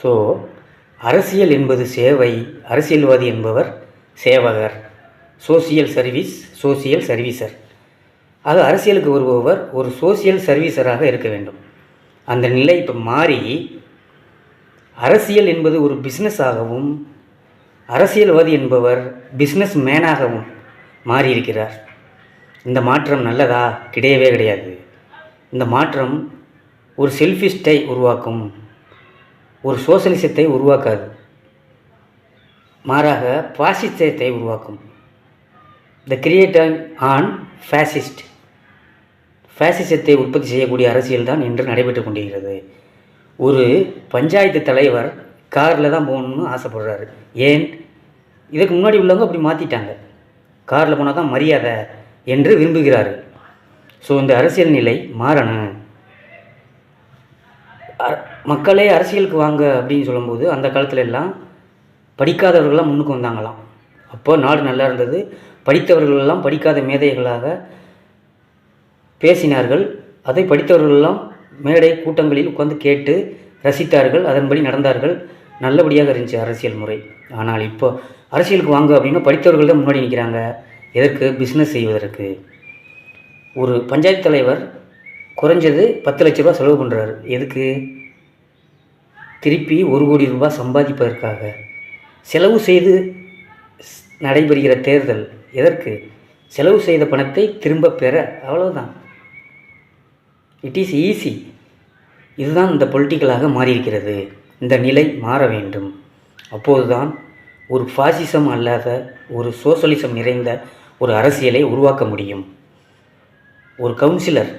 So அரசியல் என்பது சேவை, அரசியல்வாதி என்பவர் சேவகர், சோசியல் சர்வீசர். ஆக அரசியலுக்கு வருபவர் ஒரு சோசியல் சர்வீசராக இருக்க வேண்டும். அந்த நிலை இப்போ மாறி அரசியல் என்பது ஒரு பிஸ்னஸாகவும், அரசியல்வாதி என்பவர் பிஸ்னஸ் மேனாகவும் மாறியிருக்கிறார். இந்த மாற்றம் நல்லதா? கிடையவே கிடையாது. இந்த மாற்றம் ஒரு செல்ஃபிஸ்டை உருவாக்கும், ஒரு சோசலிசத்தை உருவாக்காது. மாறாக பாசிசத்தை உருவாக்கும். த கிரியேட்டர் ஆன் ஃபேசிசத்தை உற்பத்தி செய்யக்கூடிய அரசியல் தான் இன்று நடைபெற்று கொண்டிருக்கிறது. ஒரு பஞ்சாயத்து தலைவர் காரில் தான் போகணும்னு ஆசைப்படுறாரு. ஏன்? இதுக்கு முன்னாடி உள்ளவங்க அப்படி மாற்றிட்டாங்க. காரில் போனால் தான் மரியாதை என்று விரும்புகிறார்கள். ஸோ இந்த அரசியல் நிலை மாறணும். மக்களே அரசியலுக்கு வாங்க அப்படின்னு சொல்லும்போது அந்த காலத்துல எல்லாம் படிக்காதவர்கள்லாம் முன்னுக்கு வந்தாங்களாம். அப்போ நாடு நல்லா இருந்தது. படித்தவர்களெல்லாம் படிக்காத மேதைகளாக பேசினார்கள். அதை படித்தவர்களெல்லாம் மேடை கூட்டங்களில் உட்கார்ந்து கேட்டு ரசித்தார்கள், அதன்படி நடந்தார்கள். நல்லபடியாக இருந்துச்சு அரசியல் முறை. ஆனால் இப்போ அரசியலுக்கு வாங்க அப்படின்னா படித்தவர்கள் தான் முன்னாடி நிற்கிறாங்க. எதற்கு? பிஸ்னஸ் செய்வதற்கு. ஒரு பஞ்சாயத்து தலைவர் குறைஞ்சது 10 லட்ச ரூபா செலவு பண்ணுறாரு. எதுக்கு? திருப்பி 1 கோடி ரூபாய் சம்பாதிப்பதற்காக. செலவு செய்து நடைபெறுகிற தேர்தல் எதற்கு? செலவு செய்த பணத்தை திரும்ப பெற, அவ்வளவுதான். It is easy. இதுதான் இந்த பொலிட்டிக்கலாக மாறியிருக்கிறது. இந்த நிலை மாற வேண்டும். அப்போதுதான் ஒரு பாசிசம் அல்லாத ஒரு சோசலிசம் நிறைந்த ஒரு அரசியலை உருவாக்க முடியும். ஒரு கவுன்சிலர்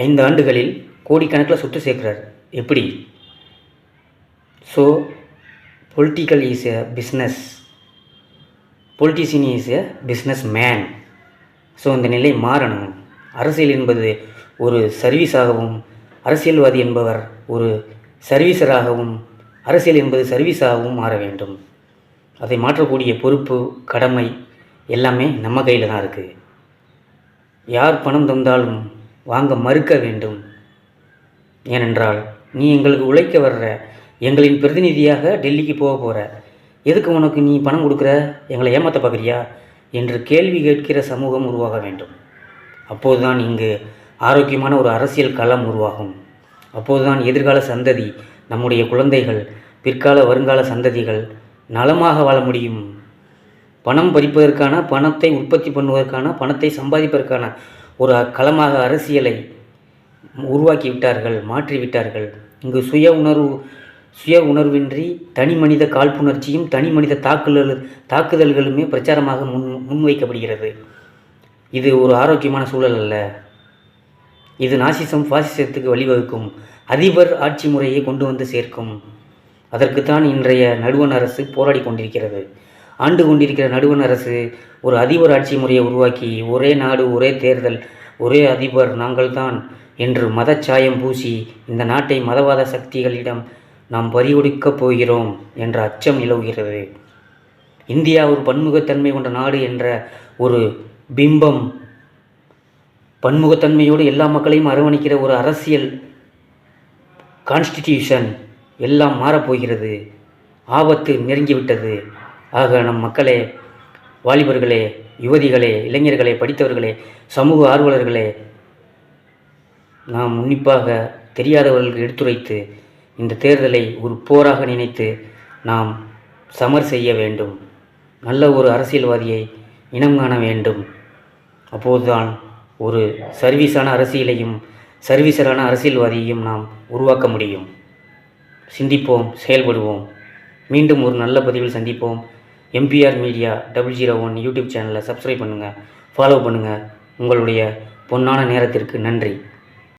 5 ஆண்டுகளில் கோடிக்கணக்கில் சொத்து சேர்க்கிறார். எப்படி? So political is a business, politician is a business man. So இந்த நிலை மாறணும். அரசியல் என்பது ஒரு சர்வீஸாகவும், அரசியல்வாதி என்பவர் ஒரு சர்வீசராகவும், அரசியல் என்பது சர்வீஸாகவும் மாற வேண்டும். அதை மாற்றக்கூடிய பொறுப்பு, கடமை எல்லாமே நம்ம கையில் தான் இருக்குது. யார் பணம் தந்தாலும் வாங்க மறுக்க வேண்டும். ஏனென்றால் நீ எங்களுக்கு உழைக்க வர்ற, எங்களின் பிரதிநிதியாக டெல்லிக்கு போக போகிற, எதுக்கு உனக்கு நீ பணம் கொடுக்குற? எங்களை ஏமாற்ற பார்க்குறியா என்று கேள்வி கேட்கிற சமூகம் உருவாக வேண்டும். அப்போதுதான் இங்கு ஆரோக்கியமான ஒரு அரசியல் களம் உருவாகும். அப்போதுதான் எதிர்கால சந்ததி, நம்முடைய குழந்தைகள், பிற்கால வருங்கால சந்ததிகள் நலமாக வாழ முடியும். பணம் பறிப்பதற்கான, பணத்தை உற்பத்தி பண்ணுவதற்கான, பணத்தை சம்பாதிப்பதற்கான ஒரு களமாக அரசியலை உருவாக்கி விட்டார்கள், மாற்றிவிட்டார்கள். இங்கு சுய உணர்வின்றி தனி மனித காழ்ப்புணர்ச்சியும் தனி மனித தாக்குதல்களுமே பிரச்சாரமாக முன்வைக்கப்படுகிறது. இது ஒரு ஆரோக்கியமான சூழல் அல்ல. இது நாசிசம், பாசிசத்துக்கு வழிவகுக்கும். அதிபர் ஆட்சி முறையை கொண்டு வந்து சேர்க்கும். அதற்குத்தான் இன்றைய நடுவண் அரசு போராடி கொண்டிருக்கிறது. ஆண்டு கொண்டிருக்கிற நடுவண் அரசு ஒரு அதிபர் ஆட்சி முறையை உருவாக்கி, ஒரே நாடு, ஒரே தேர்தல், ஒரே அதிபர், நாங்கள்தான் என்று மதச்சாயம் பூசி இந்த நாட்டை மதவாத சக்திகளிடம் நாம் பறிகொடுக்கப் போகிறோம் என்ற அச்சம் நிலவுகிறது. இந்தியா ஒரு பன்முகத்தன்மை கொண்ட நாடு என்ற ஒரு பிம்பம், பன்முகத்தன்மையோடு எல்லா மக்களையும் அரவணைக்கிற ஒரு அரசியல் கான்ஸ்டிடியூஷன் எல்லாம் மாறப்போகிறது. ஆபத்து நெருங்கிவிட்டது. ஆக நம் மக்களே, வாலிபர்களே, யுவதிகளே, இளைஞர்களே, படித்தவர்களே, சமூக ஆர்வலர்களே, நாம் உன்னிப்பாக தெரியாதவர்களுக்கு எடுத்துரைத்து இந்த தேர்தலை ஒரு போராக நினைத்து நாம் சமர் செய்ய வேண்டும். நல்ல ஒரு அரசியல்வாதியை இனம் காண வேண்டும். அப்போதுதான் ஒரு சர்வீஸான அரசியலையும் சர்வீசரான அரசியல்வாதியையும் நாம் உருவாக்க முடியும். சிந்திப்போம், செயல்படுவோம். மீண்டும் ஒரு நல்ல பதிவில் சந்திப்போம். எம்பிஆர் மீடியா 001 யூடியூப் சேனலை சப்ஸ்கிரைப் பண்ணுங்கள், ஃபாலோ பண்ணுங்கள். உங்களுடைய பொன்னான நேரத்திற்கு நன்றி.